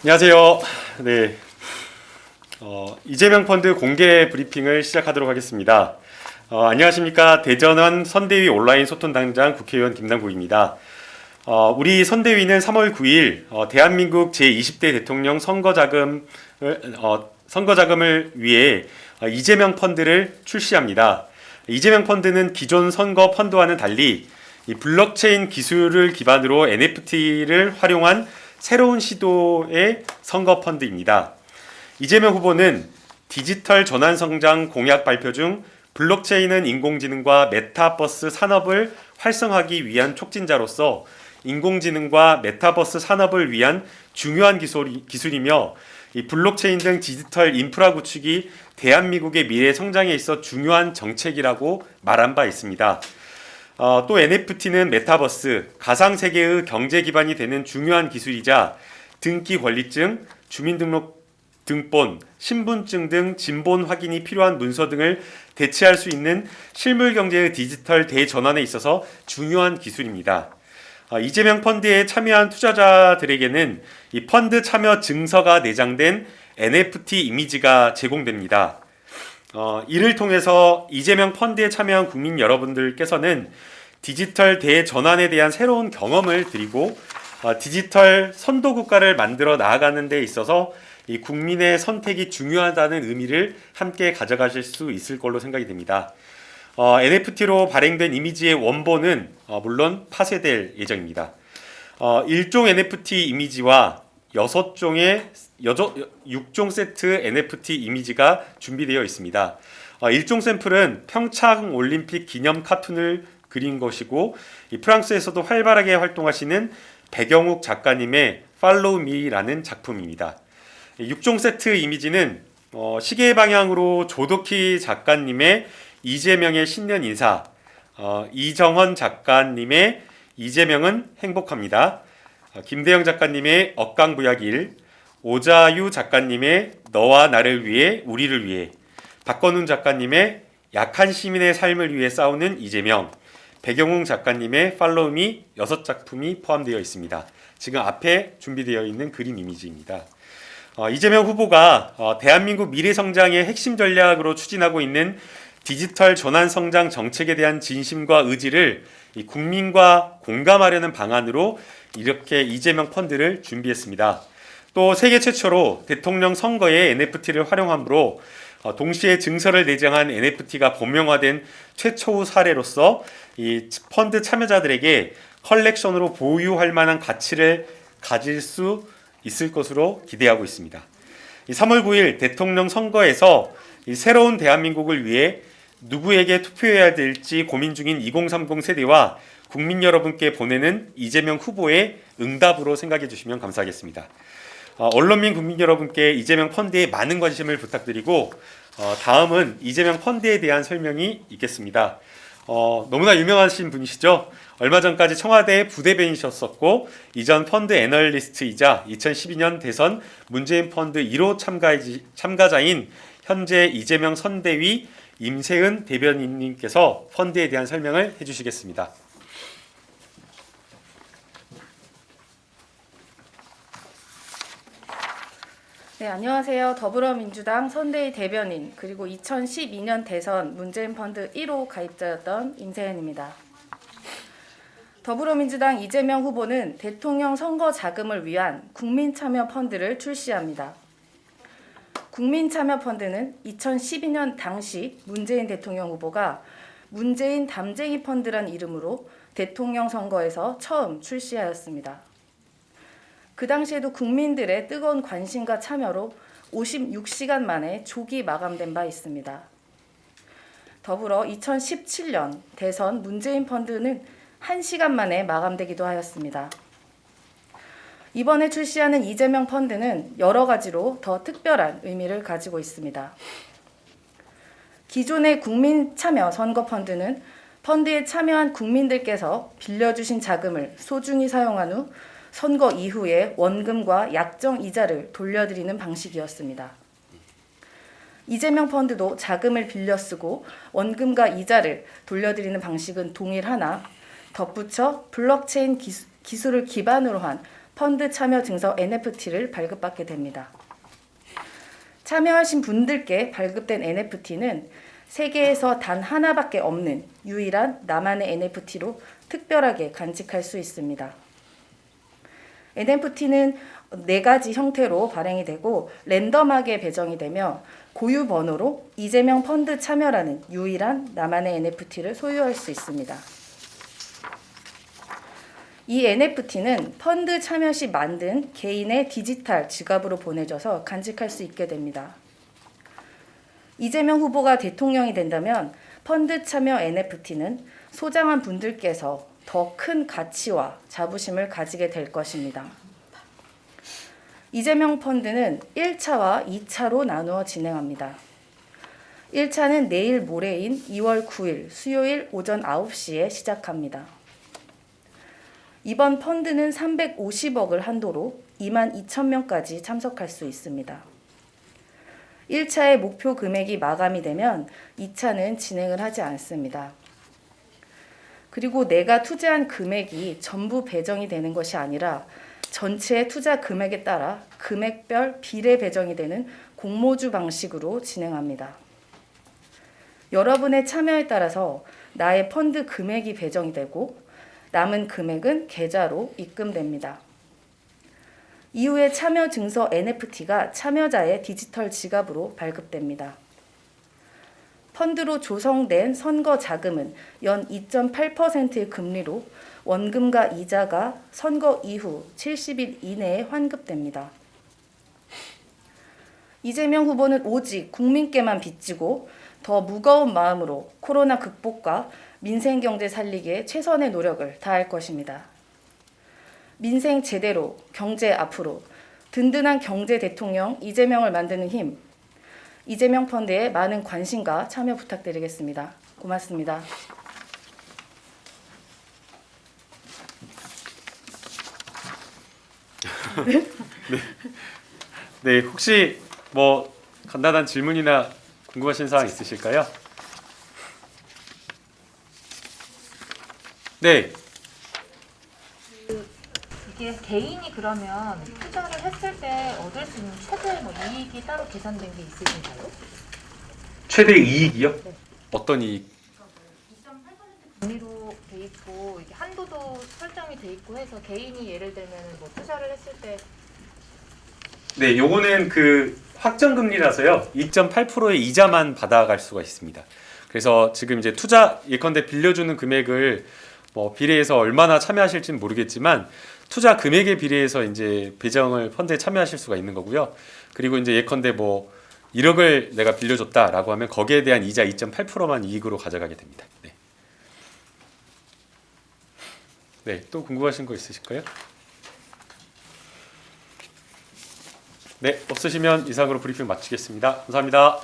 안녕하세요. 네, 이재명 펀드 공개 브리핑을 시작하도록 하겠습니다. 안녕하십니까. 대전원 선대위 온라인 소통당장 국회의원 김남국입니다. 우리 선대위는 3월 9일 대한민국 제20대 대통령 선거자금을 위해 이재명 펀드를 출시합니다. 이재명 펀드는 기존 선거 펀드와는 달리 이 블록체인 기술을 기반으로 NFT를 활용한 새로운 시도의 선거 펀드입니다. 이재명 후보는 디지털 전환 성장 공약 발표 중 블록체인은 인공지능과 메타버스 산업을 활성화하기 위한 촉진자로서 인공지능과 메타버스 산업을 위한 중요한 기술이며 이 블록체인 등 디지털 인프라 구축이 대한민국의 미래 성장에 있어 중요한 정책이라고 말한 바 있습니다. 또 NFT는 메타버스, 가상세계의 경제 기반이 되는 중요한 기술이자 등기 권리증, 주민등록 등본, 신분증 등 진본 확인이 필요한 문서 등을 대체할 수 있는 실물 경제의 디지털 대전환에 있어서 중요한 기술입니다. 이재명 펀드에 참여한 투자자들에게는 이 펀드 참여 증서가 내장된 NFT 이미지가 제공됩니다. 이를 통해서 이재명 펀드에 참여한 국민 여러분들께서는 디지털 대전환에 대한 새로운 경험을 드리고 디지털 선도 국가를 만들어 나아가는 데 있어서 이 국민의 선택이 중요하다는 의미를 함께 가져가실 수 있을 걸로 생각이 됩니다. NFT로 발행된 이미지의 원본은 물론 파쇄될 예정입니다. 1종 NFT 이미지와 6종 세트 NFT 이미지가 준비되어 있습니다. 1종 샘플은 평창 올림픽 기념 카툰을 그린 것이고 프랑스에서도 활발하게 활동하시는 백영욱 작가님의 Follow Me라는 작품입니다. 6종 세트 이미지는 시계 방향으로 조덕희 작가님의 이재명의 신년 인사, 이정헌 작가님의 이재명은 행복합니다, 김대영 작가님의 억강부약일, 오자유 작가님의 너와 나를 위해 우리를 위해, 박건훈 작가님의 약한 시민의 삶을 위해 싸우는 이재명, 백영웅 작가님의 팔로우미 6작품이 포함되어 있습니다. 지금 앞에 준비되어 있는 그림 이미지입니다. 이재명 후보가 대한민국 미래성장의 핵심 전략으로 추진하고 있는 디지털 전환 성장 정책에 대한 진심과 의지를 국민과 공감하려는 방안으로 이렇게 이재명 펀드를 준비했습니다. 또 세계 최초로 대통령 선거에 NFT를 활용함으로 동시에 증서를 내장한 NFT가 범용화된 최초의 사례로서 이 펀드 참여자들에게 컬렉션으로 보유할 만한 가치를 가질 수 있을 것으로 기대하고 있습니다. 3월 9일 대통령 선거에서 새로운 대한민국을 위해 누구에게 투표해야 될지 고민 중인 2030 세대와 국민 여러분께 보내는 이재명 후보의 응답으로 생각해 주시면 감사하겠습니다. 언론민 국민 여러분께 이재명 펀드에 많은 관심을 부탁드리고 다음은 이재명 펀드에 대한 설명이 있겠습니다. 너무나 유명하신 분이시죠. 얼마 전까지 청와대 부대변인이셨었고 이전 펀드 애널리스트이자 2012년 대선 문재인 펀드 1호 참가자인 현재 이재명 선대위 임세은 대변인님께서 펀드에 대한 설명을 해주시겠습니다. 네, 안녕하세요. 더불어민주당 선대위 대변인 그리고 2012년 대선 문재인 펀드 1호 가입자였던 임세은입니다. 더불어민주당 이재명 후보는 대통령 선거 자금을 위한 국민참여 펀드를 출시합니다. 국민참여 펀드는 2012년 당시 문재인 대통령 후보가 문재인 담쟁이 펀드란 이름으로 대통령 선거에서 처음 출시하였습니다. 그 당시에도 국민들의 뜨거운 관심과 참여로 56시간 만에 조기 마감된 바 있습니다. 더불어 2017년 대선 문재인 펀드는 1시간 만에 마감되기도 하였습니다. 이번에 출시하는 이재명 펀드는 여러 가지로 더 특별한 의미를 가지고 있습니다. 기존의 국민 참여 선거 펀드는 펀드에 참여한 국민들께서 빌려주신 자금을 소중히 사용한 후 선거 이후에 원금과 약정 이자를 돌려드리는 방식이었습니다. 이재명 펀드도 자금을 빌려 쓰고 원금과 이자를 돌려드리는 방식은 동일하나 덧붙여 블록체인 기술을 기반으로 한 펀드 참여 증서 NFT를 발급받게 됩니다. 참여하신 분들께 발급된 NFT는 세계에서 단 하나밖에 없는 유일한 나만의 NFT로 특별하게 간직할 수 있습니다. NFT는 4가지 형태로 발행이 되고 랜덤하게 배정이 되며 고유 번호로 이재명 펀드 참여라는 유일한 나만의 NFT를 소유할 수 있습니다. 이 NFT는 펀드 참여 시 만든 개인의 디지털 지갑으로 보내져서 간직할 수 있게 됩니다. 이재명 후보가 대통령이 된다면 펀드 참여 NFT는 소장한 분들께서 더 큰 가치와 자부심을 가지게 될 것입니다. 이재명 펀드는 1차와 2차로 나누어 진행합니다. 1차는 내일 모레인 2월 9일 수요일 오전 9시에 시작합니다. 이번 펀드는 350억을 한도로 22,000명까지 참석할 수 있습니다. 1차의 목표 금액이 마감이 되면 2차는 진행을 하지 않습니다. 그리고 내가 투자한 금액이 전부 배정이 되는 것이 아니라 전체 투자 금액에 따라 금액별 비례 배정이 되는 공모주 방식으로 진행합니다. 여러분의 참여에 따라서 나의 펀드 금액이 배정이 되고 남은 금액은 계좌로 입금됩니다. 이후에 참여 증서 NFT가 참여자의 디지털 지갑으로 발급됩니다. 펀드로 조성된 선거 자금은 연 2.8%의 금리로 원금과 이자가 선거 이후 70일 이내에 환급됩니다. 이재명 후보는 오직 국민께만 빚지고 더 무거운 마음으로 코로나 극복과 민생 경제 살리기에 최선의 노력을 다할 것입니다. 민생 제대로, 경제 앞으로, 든든한 경제 대통령 이재명을 만드는 힘, 이재명 펀드에 많은 관심과 참여 부탁드리겠습니다. 고맙습니다. 네, 혹시 뭐 간단한 질문이나 궁금하신 사항 있으실까요? 네. 이게 개인이 그러면 투자를 했을 때 얻을 수 있는 최대 이익이 따로 계산된 게 있으신가요? 최대 이익이요? 네. 어떤 이익? 2.8% 금리로 돼 있고 이게 한도도 설정이 돼 있고 해서 개인이 예를 들면 뭐 투자를 했을 때 네, 요거는 그 확정 금리라서요. 2.8%의 이자만 받아갈 수가 있습니다. 그래서 지금 이제 투자 예컨대 빌려주는 금액을 뭐 비례해서 얼마나 참여하실지는 모르겠지만 투자 금액에 비례해서 이제 배정을 펀드에 참여하실 수가 있는 거고요. 그리고 이제 예컨대 뭐 1억을 내가 빌려줬다라고 하면 거기에 대한 이자 2.8%만 이익으로 가져가게 됩니다. 네. 네, 또 궁금하신 거 있으실까요? 네, 없으시면 이상으로 브리핑 마치겠습니다. 감사합니다.